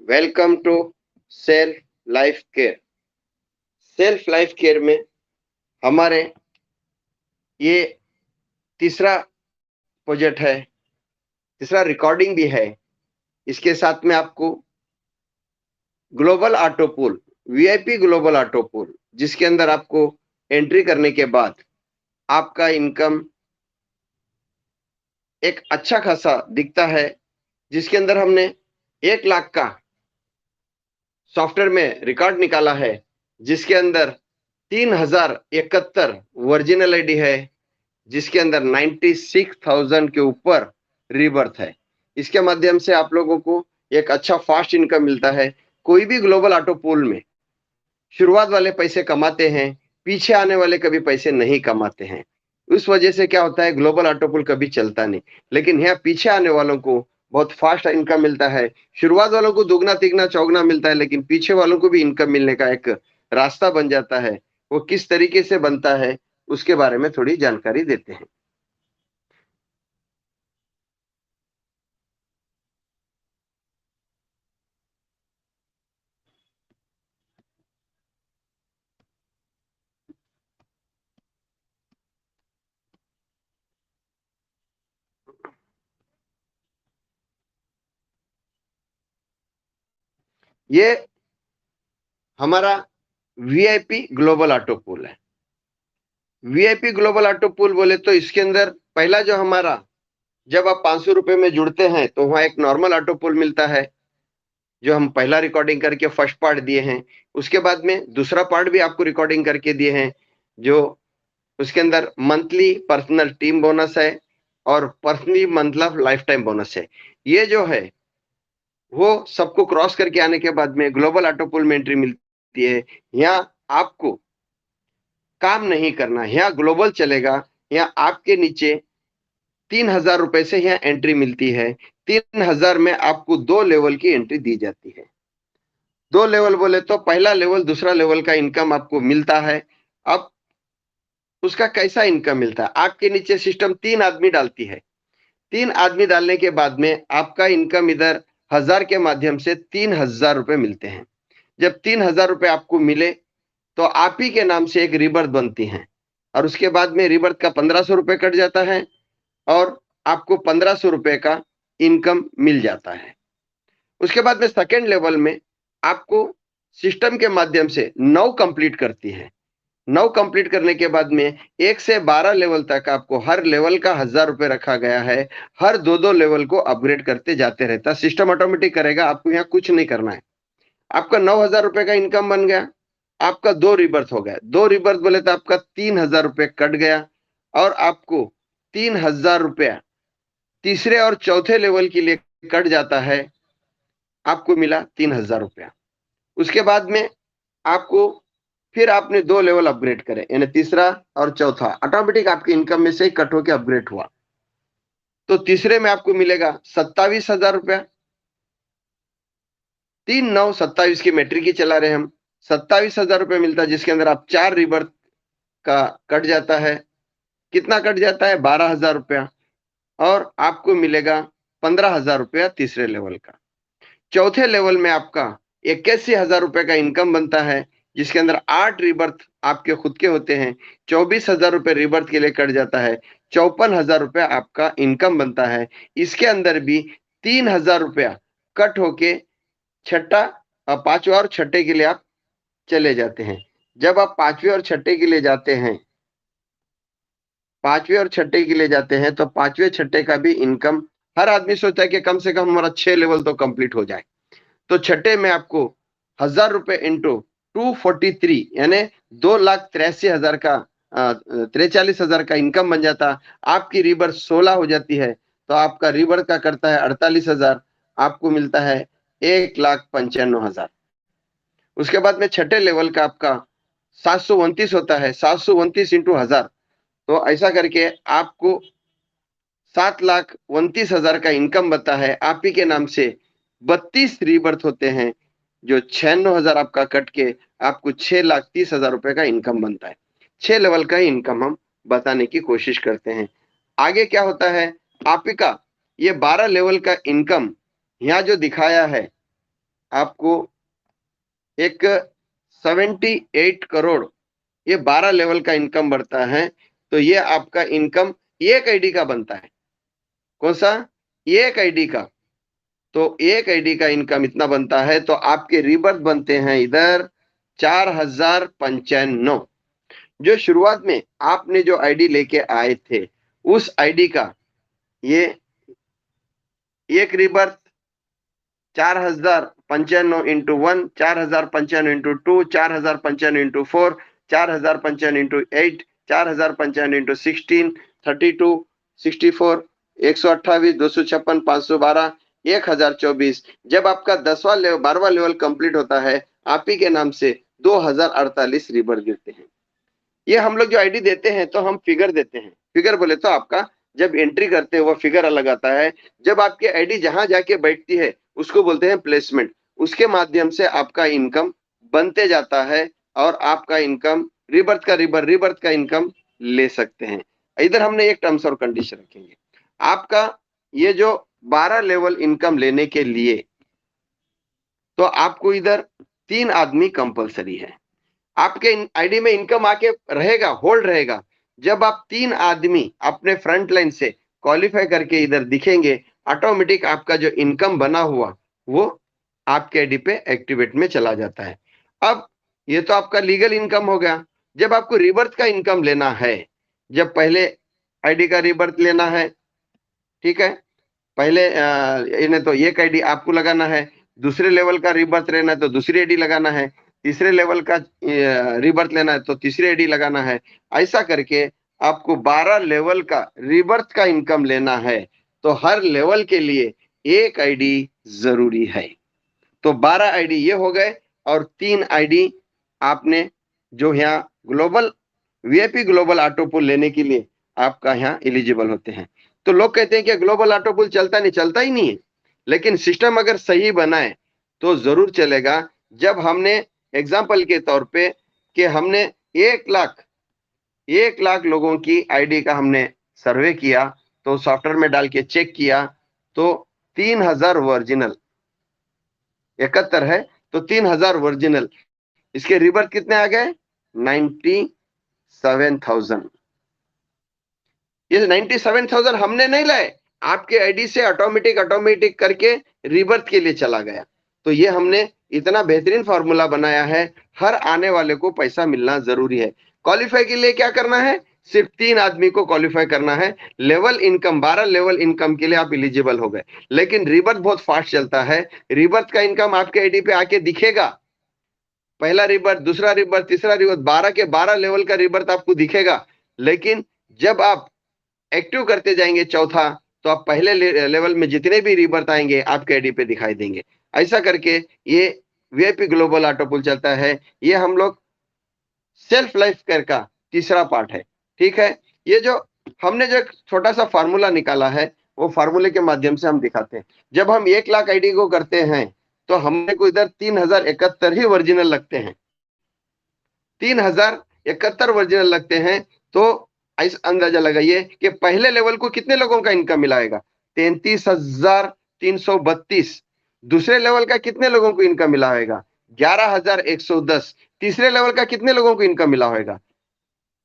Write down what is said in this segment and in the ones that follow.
Welcome to self life care. Self life care में हमारे ये तीसरा प्रोजेक्ट है, तीसरा रिकॉर्डिंग भी है। इसके साथ में आपको global auto pool, VIP global auto pool, जिसके अंदर आपको एंट्री करने के बाद आपका इनकम एक अच्छा खासा दिखता है, जिसके अंदर हमने 1 लाख का सॉफ्टवेयर में रिकॉर्ड निकाला है, जिसके अंदर 3071 ओरिजिनल आईडी है, जिसके अंदर 96,000 के ऊपर रीबर्थ है। इसके माध्यम से आप लोगों को एक अच्छा फास्ट इनकम मिलता है। कोई भी ग्लोबल ऑटो पूल में शुरुआत वाले पैसे कमाते हैं, पीछे आने वाले कभी पैसे नहीं कमाते हैं। उस वजह से क्या होता है, ग्लोबल ऑटो पूल कभी चलता नहीं। लेकिन यहाँ पीछे आने वालों को बहुत फास्ट इनकम मिलता है। शुरुआत वालों को दुगना तिगना चौगना मिलता है, लेकिन पीछे वालों को भी इनकम मिलने का एक रास्ता बन जाता है। वो किस तरीके से बनता है उसके बारे में थोड़ी जानकारी देते हैं। ये हमारा वीआईपी ग्लोबल ऑटो पूल है। वीआईपी ग्लोबल ऑटो पूल बोले तो इसके अंदर पहला जो हमारा, जब आप 500 रुपए में जुड़ते हैं तो वहां एक नॉर्मल ऑटो पूल मिलता है, जो हम पहला रिकॉर्डिंग करके फर्स्ट पार्ट दिए हैं। उसके बाद में दूसरा पार्ट भी आपको रिकॉर्डिंग करके दिए हैं, जो उसके अंदर मंथली पर्सनल टीम बोनस है और पर्सनली मतलब लाइफ टाइम बोनस है। ये जो है वो सबको क्रॉस करके आने के बाद में ग्लोबल ऑटो पूल में एंट्री मिलती है। यहाँ आपको काम नहीं करना, यहाँ ग्लोबल चलेगा। यहाँ आपके नीचे 3,000 रुपए से यहाँ एंट्री मिलती है। 3,000 में आपको 2 लेवल की एंट्री दी जाती है। 2 लेवल बोले तो पहला लेवल दूसरा लेवल का इनकम आपको मिलता है। अब उसका कैसा इनकम मिलता है, आपके नीचे सिस्टम 3 आदमी डालती है। 3 आदमी डालने के बाद में आपका इनकम इधर 1,000 के माध्यम से 3,000 रुपए मिलते हैं। जब 3,000 रुपए आपको मिले तो आप ही के नाम से एक रिबर्थ बनती है, और उसके बाद में रिबर्थ का 1,500 रुपए कट जाता है और आपको 1,500 रुपए का इनकम मिल जाता है। उसके बाद में सेकेंड लेवल में आपको सिस्टम के माध्यम से 9 कंप्लीट करती है। 9 कंप्लीट करने के बाद में 1 से 12 लेवल तक आपको हर लेवल का 1,000 रुपए रखा गया है। हर 2-2 लेवल को अपग्रेड करते जाते रहता है। सिस्टम ऑटोमेटिक करेगा, आपको यहाँ कुछ नहीं करना है। आपका 9,000 रुपए का इनकम बन गया, आपका 2 रिबर्थ हो गया। 2 रिबर्थ बोले तो आपका 3,000 रुपए कट गया, और आपको 3,000 रुपया तीसरे और चौथे लेवल के लिए कट जाता है। आपको मिला 3,000 रुपया। उसके बाद में आपको फिर आपने 2 लेवल अपग्रेड करे, यानी तीसरा और चौथा ऑटोमेटिक आपकी इनकम में से ही कट होकर अपग्रेड हुआ। तो तीसरे में आपको मिलेगा 27,000 रुपया। 3, 9, 27 की मैट्रिक ही चला रहे हम। 27,000 रुपये मिलता है, जिसके अंदर आप 4 रिबर्थ का कट जाता है। कितना कट जाता है? 12,000 रुपया। और आपको मिलेगा 15,000 रुपया तीसरे लेवल का। चौथे लेवल में आपका 81,000 रुपए का इनकम बनता है, जिसके अंदर 8 रिबर्थ आपके खुद के होते हैं। 24,000 रुपए रिबर्थ के लिए कट जाता है। 54,000 रुपया आपका इनकम बनता है। इसके अंदर भी 3,000 रुपया कट होके छठा, पांचवा और छठे के लिए आप चले जाते हैं। जब आप पांचवे और छठे के लिए जाते हैं, पांचवे और छठे के लिए जाते हैं, तो पांचवे छठे का भी इनकम, हर आदमी सोचता है कि कम से कम हमारा 6 लेवल तो कंप्लीट हो जाए। तो छठे में आपको 1,000 रुपए इंटू 243, यानी 2,83,000 का 43,000 का इनकम बन जाता। आपकी रिबर्थ 16 हो जाती है, तो आपका रिबर्थ का करता है 48,000। आपको मिलता है 1,95,000। उसके बाद में छठे लेवल का आपका 729 होता है। 729 इंटू 1,000, तो ऐसा करके आपको 7,29,000 का इनकम बनता है। आप ही के नाम से 32 रीबर्थ होते हैं, जो 96,000 आपका कट के आपको 6,30,000 रुपए का इनकम बनता है। 6 लेवल का इनकम हम बताने की कोशिश करते हैं। आगे क्या होता है, आप ही का ये 12 लेवल का इनकम यहाँ जो दिखाया है, आपको एक 78 करोड़, ये 12 लेवल का इनकम बढ़ता है। तो ये आपका इनकम एक आईडी का बनता है। कौन सा? एक आईडी का। तो एक आईडी का इनकम इतना बनता है, तो आपके रिबर्थ बनते हैं इधर 4095। जो शुरुआत में आपने जो आईडी लेके आए थे, उस आईडी का ये एक rebirth 4095 into 1, 4095 into 2, 4095 into 4, 4095 into 8, 4095 into 16, 32, 64, 128, 256, 512, 1024। जब आपका 10वां लेवल 12वां लेवल कंप्लीट होता है, आप ही के नाम से 2048 रिबर्थ गिरते हैं। ये हम लोग जो आईडी देते हैं तो हम फिगर देते हैं। फिगर बोले तो आपका जब एंट्री करते हैं वो फिगर अलग आता है। जब आपकी आईडी जहां जाके बैठती है उसको बोलते हैं प्लेसमेंट। उसके माध्यम से आपका इनकम बनते जाता है और आपका इनकम रिबर्थ का इनकम ले सकते हैं। इधर हमने एक टर्म्स और कंडीशन रखेंगे। आपका ये जो 12 लेवल इनकम लेने के लिए, तो आपको इधर 3 आदमी कंपलसरी है। आपके आईडी में इनकम आके रहेगा, होल्ड रहेगा, जब आप 3 आदमी अपने फ्रंट लाइन से क्वालिफाई करके इधर दिखेंगे, ऑटोमेटिक आपका जो इनकम बना हुआ वो आपके आईडी पे एक्टिवेट में चला जाता है। अब ये तो आपका लीगल इनकम हो गया। जब आपको रिबर्थ का इनकम लेना है, जब पहले आईडी का रिबर्थ लेना है, ठीक है, पहले इन्हें तो एक आईडी आपको लगाना है, दूसरे लेवल का रिबर्थ लेना है तो दूसरी आईडी लगाना है, तीसरे लेवल का रिबर्थ लेना है तो तीसरी आईडी लगाना है। ऐसा करके आपको 12 लेवल का रिबर्थ का इनकम लेना है, तो हर लेवल के लिए एक आईडी जरूरी है। तो 12 आईडी ये हो गए, और 3 आईडी आपने जो यहाँ global VIP global auto pool लेने के लिए आपका यहाँ एलिजिबल होते हैं। तो लोग कहते हैं कि ग्लोबल ऑटो पूल चलता नहीं, चलता ही नहीं है, लेकिन सिस्टम अगर सही बनाए तो जरूर चलेगा। जब हमने एग्जाम्पल के तौर पे कि हमने 1 लाख लोगों की आईडी का हमने सर्वे किया, तो सॉफ्टवेयर में डाल के चेक किया, तो 3000 ओरिजिनल 71 है, तो 3000 ओरिजिनल, इसके रिबर्थ कितने आ गए? 97,000। ये 97,000 हमने नहीं लाए, आपके आईडी से ऑटोमेटिक करके रिबर्थ के लिए चला गया। तो ये हमने इतना बेहतरीन फॉर्मूला बनाया है, हर आने वाले को पैसा मिलना जरूरी है। क्वालिफाई के लिए क्या करना है? सिर्फ 3 आदमी को क्वालिफाई करना है। लेवल इनकम 12 लेवल इनकम के लिए आप एलिजिबल हो गए, लेकिन रिबर्थ बहुत फास्ट चलता है। रिबर्थ का इनकम आपके आईडी पे आके दिखेगा, पहला रिबर्थ, दूसरा रिबर्थ, तीसरा रिबर्थ, 12 के 12 लेवल का रिबर्थ आपको दिखेगा। लेकिन जब आप एक्टिव करते जाएंगे चौथा, तो आप पहले लेवल में जितने भी रिबर्थ आएंगे आपके आईडी पे दिखाई देंगे। ऐसा करके ये वीआईपी ग्लोबल ऑटो पूल चलता है। ये हम लोग सेल्फ लाइफ केयर का तीसरा पार्ट है, ठीक है। ये जो हमने जो छोटा सा फार्मूला निकाला है, वो फार्मूले के माध्यम से हम दिखाते हैं। जब हम 1 लाख आईडी को करते हैं, तो हमने को इधर 3071 ही ओरिजिनल लगते हैं, 3071 ओरिजिनल लगते हैं। तो ऐसा अंदाजा लगाइए कि पहले लेवल को कितने लोगों का इनकम मिलाएगा? 33,332। दूसरे लेवल का कितने लोगों को इनकम मिला होगा? 11,110। तीसरे लेवल का कितने लोगों को इनकम मिला होगा?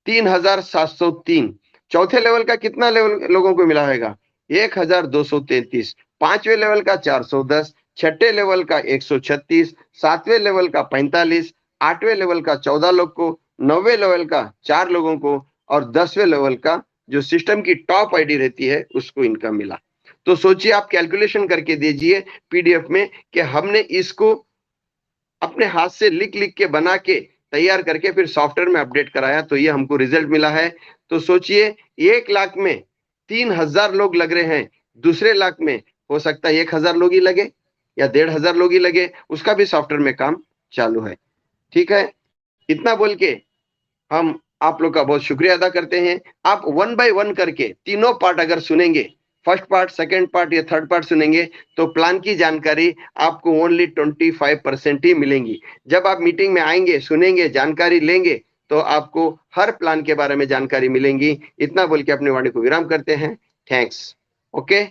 3,703। चौथे लेवल का कितना लेवल लोगों को मिला होगा? 1,233। पांचवें लेवल का 410, छठे लेवल का 136, सातवें लेवल का 45, आठवें लेवल का 14 लोग को, नौवें लेवल का 4 लोगों को, और 10वें लेवल का जो सिस्टम की टॉप आईडी रहती है उसको इनकम मिला। तो सोचिए, आप कैलकुलेशन करके दीजिए पीडीएफ में कि हमने इसको अपने हाथ से लिख लिख के बना के तैयार करके फिर सॉफ्टवेयर में अपडेट कराया, तो ये हमको रिजल्ट मिला है। तो सोचिए, 1 लाख में 3000 लोग लग रहे हैं, दूसरे लाख में हो सकता है 1000 लोग ही लगे या 1500 लोग ही लगे, उसका भी सॉफ्टवेयर में काम चालू है, ठीक है। इतना बोल के हम आप लोग का बहुत शुक्रिया अदा करते हैं। आप 1 बाय 1 करके तीनों पार्ट अगर सुनेंगे, फर्स्ट पार्ट, सेकंड पार्ट या थर्ड पार्ट सुनेंगे, तो प्लान की जानकारी आपको ओनली 25% ही मिलेंगी। जब आप मीटिंग में आएंगे, सुनेंगे, जानकारी लेंगे, तो आपको हर प्लान के बारे में जानकारी मिलेंगी। इतना बोल के अपने वाणी को विराम करते हैं। थैंक्स। ओके।